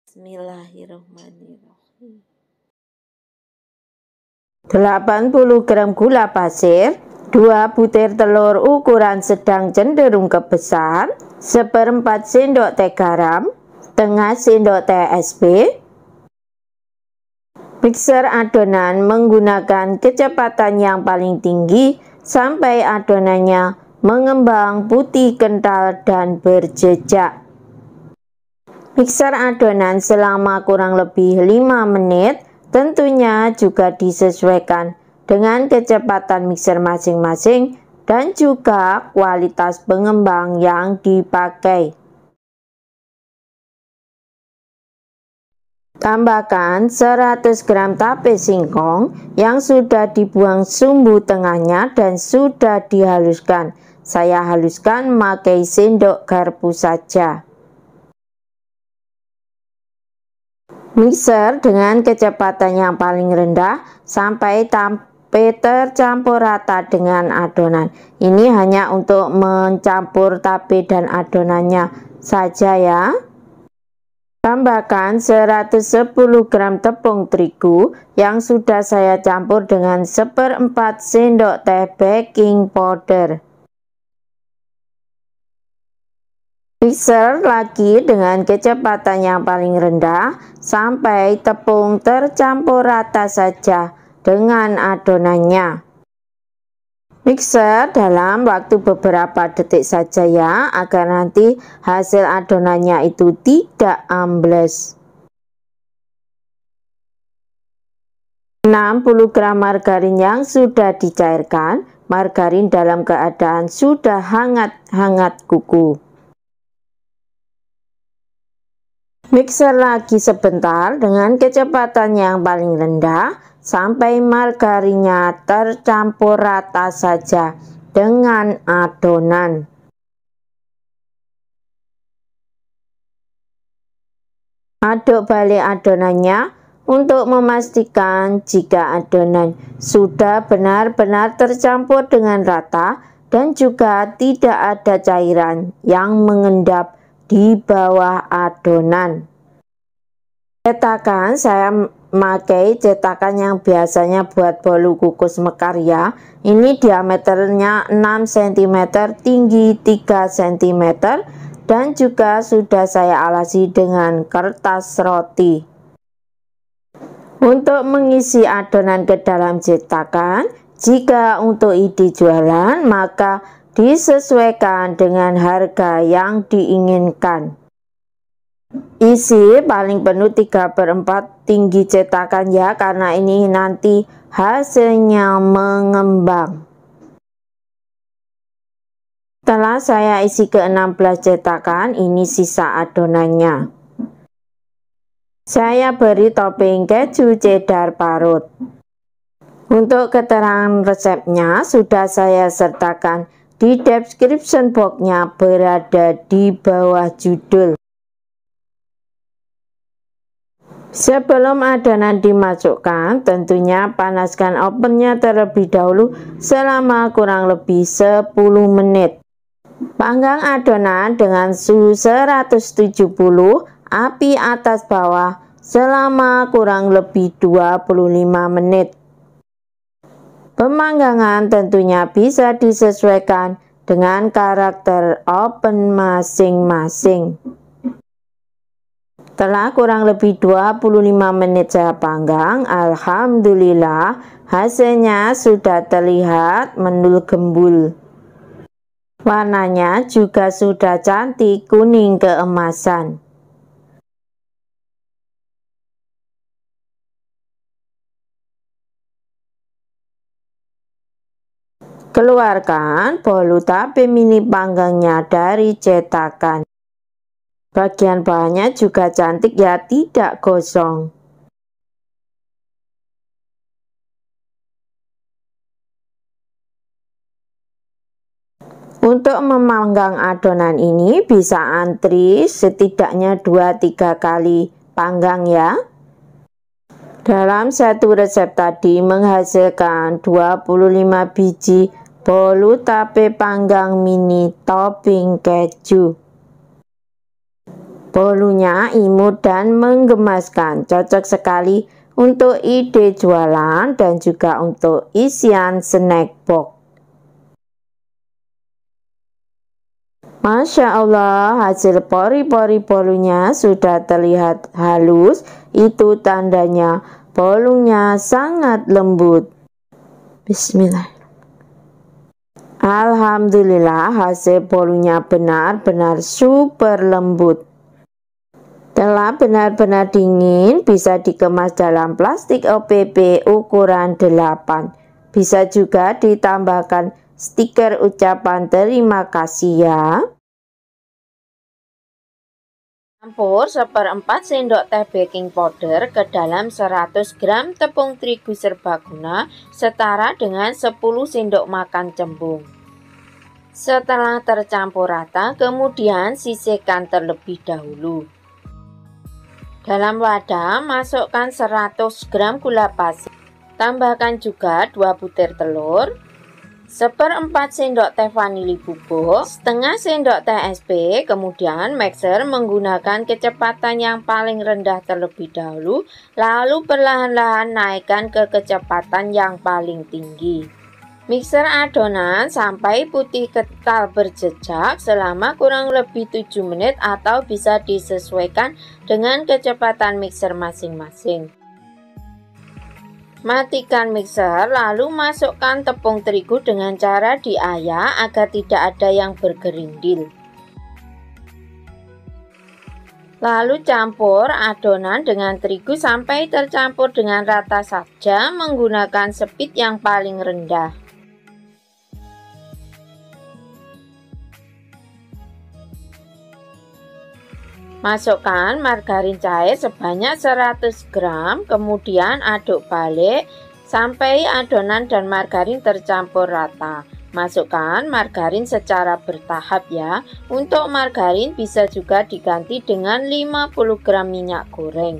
Bismillahirrahmanirrahim. 80 gram gula pasir, 2 butir telur ukuran sedang cenderung ke besar, 1/4 sendok teh garam, setengah sendok teh SB. Mixer adonan menggunakan kecepatan yang paling tinggi sampai adonannya mengembang putih kental dan berjejak. Mixer adonan selama kurang lebih 5 menit, tentunya juga disesuaikan dengan kecepatan mixer masing-masing dan juga kualitas pengembang yang dipakai. Tambahkan 100 gram tape singkong yang sudah dibuang sumbu tengahnya dan sudah dihaluskan. Saya haluskan memakai sendok garpu saja. Mixer dengan kecepatan yang paling rendah sampai tape tercampur rata dengan adonan. Ini hanya untuk mencampur tape dan adonannya saja ya. Tambahkan 110 gram tepung terigu yang sudah saya campur dengan 1/4 sendok teh baking powder. Mixer lagi dengan kecepatan yang paling rendah sampai tepung tercampur rata saja dengan adonannya. Mixer dalam waktu beberapa detik saja ya, agar nanti hasil adonannya itu tidak ambles. 60 gram margarin yang sudah dicairkan, margarin dalam keadaan sudah hangat-hangat kuku. Mixer lagi sebentar dengan kecepatan yang paling rendah sampai margarinnya tercampur rata saja dengan adonan. Aduk balik adonannya untuk memastikan jika adonan sudah benar-benar tercampur dengan rata dan juga tidak ada cairan yang mengendap di bawah adonan. Cetakan saya memakai cetakan yang biasanya buat bolu kukus mekar ya. Ini diameternya 6 cm, tinggi 3 cm, dan juga sudah saya alasi dengan kertas roti. Untuk mengisi adonan ke dalam cetakan, jika untuk ide jualan maka disesuaikan dengan harga yang diinginkan. Isi paling penuh 3/4 tinggi cetakan ya, karena ini nanti hasilnya mengembang. Setelah saya isi ke 16 cetakan, ini sisa adonannya. Saya beri topping keju cheddar parut. Untuk keterangan resepnya sudah saya sertakan di description box-nya, berada di bawah judul. Sebelum adonan dimasukkan, tentunya panaskan ovennya terlebih dahulu selama kurang lebih 10 menit. Panggang adonan dengan suhu 170, api atas bawah selama kurang lebih 25 menit. Pemanggangan tentunya bisa disesuaikan dengan karakter oven masing-masing. Setelah kurang lebih 25 menit saya panggang, alhamdulillah hasilnya sudah terlihat mendul gembul. Warnanya juga sudah cantik kuning keemasan. Keluarkan bolu tape mini panggangnya dari cetakan. Bagian bawahnya juga cantik ya, tidak gosong. Untuk memanggang adonan ini bisa antri setidaknya 2-3 kali panggang ya. Dalam satu resep tadi menghasilkan 25 biji bolu tape panggang mini topping keju. Bolunya imut dan menggemaskan, cocok sekali untuk ide jualan dan juga untuk isian snack box. Masya Allah, hasil pori-pori bolunya sudah terlihat halus. Itu tandanya bolunya sangat lembut. Bismillah. Alhamdulillah, hasil bolunya benar-benar super lembut. Telah benar-benar dingin, bisa dikemas dalam plastik OPP ukuran 8. Bisa juga ditambahkan stiker ucapan terima kasih ya. Campur 1/4 sendok teh baking powder ke dalam 100 gram tepung terigu serbaguna setara dengan 10 sendok makan cembung. Setelah tercampur rata, kemudian sisihkan terlebih dahulu. Dalam wadah, masukkan 100 gram gula pasir. Tambahkan juga 2 butir telur, 1/4 sendok teh vanili bubuk, setengah sendok teh SP, kemudian mixer menggunakan kecepatan yang paling rendah terlebih dahulu, lalu perlahan-lahan naikkan ke kecepatan yang paling tinggi. Mixer adonan sampai putih kental berjejak selama kurang lebih 7 menit atau bisa disesuaikan dengan kecepatan mixer masing-masing. Matikan mixer lalu masukkan tepung terigu dengan cara diayak agar tidak ada yang bergerindil. Lalu campur adonan dengan terigu sampai tercampur dengan rata saja menggunakan speed yang paling rendah. Masukkan margarin cair sebanyak 100 gram, kemudian aduk balik sampai adonan dan margarin tercampur rata. Masukkan margarin secara bertahap ya. Untuk margarin bisa juga diganti dengan 50 gram minyak goreng.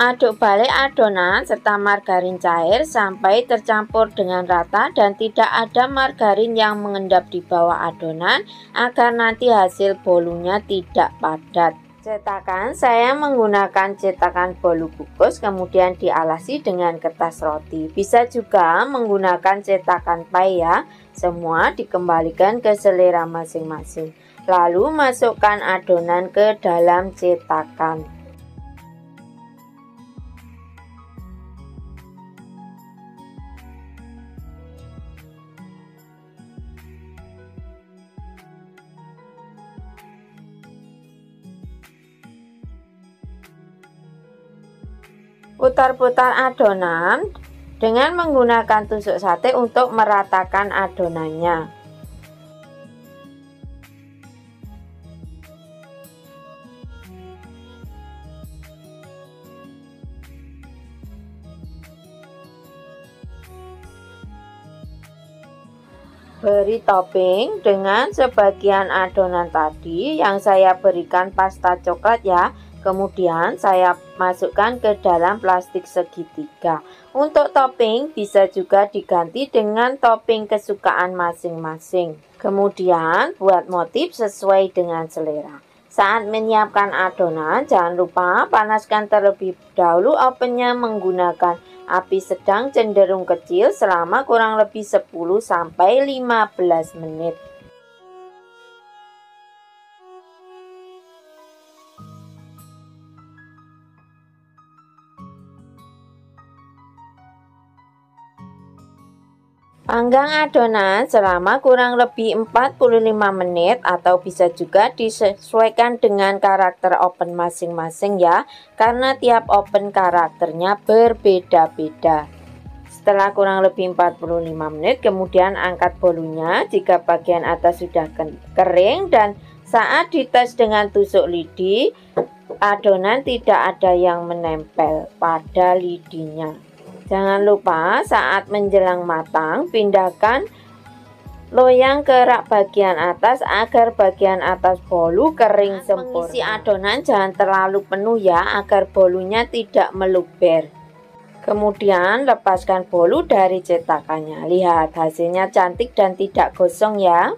Aduk balik adonan serta margarin cair sampai tercampur dengan rata dan tidak ada margarin yang mengendap di bawah adonan agar nanti hasil bolunya tidak padat. Cetakan saya menggunakan cetakan bolu kukus kemudian dialasi dengan kertas roti. Bisa juga menggunakan cetakan pie ya. Semua dikembalikan ke selera masing-masing. Lalu masukkan adonan ke dalam cetakan. Putar-putar adonan dengan menggunakan tusuk sate untuk meratakan adonannya. Beri topping dengan sebagian adonan tadi yang saya berikan pasta coklat ya. Kemudian saya masukkan ke dalam plastik segitiga. Untuk topping bisa juga diganti dengan topping kesukaan masing-masing. Kemudian buat motif sesuai dengan selera. Saat menyiapkan adonan, jangan lupa panaskan terlebih dahulu ovennya menggunakan api sedang cenderung kecil selama kurang lebih 10-15 menit. Panggang adonan selama kurang lebih 45 menit atau bisa juga disesuaikan dengan karakter oven masing-masing ya, karena tiap oven karakternya berbeda-beda. Setelah kurang lebih 45 menit kemudian angkat bolunya jika bagian atas sudah kering dan saat dites dengan tusuk lidi adonan tidak ada yang menempel pada lidinya. Jangan lupa saat menjelang matang, pindahkan loyang ke rak bagian atas agar bagian atas bolu kering sempurna. Mengisi adonan jangan terlalu penuh ya, agar bolunya tidak meluber. Kemudian lepaskan bolu dari cetakannya. Lihat, hasilnya cantik dan tidak gosong ya.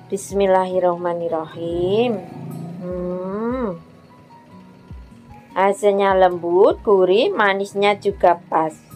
Bismillahirrahmanirrahim. Hasilnya lembut, gurih, manisnya juga pas.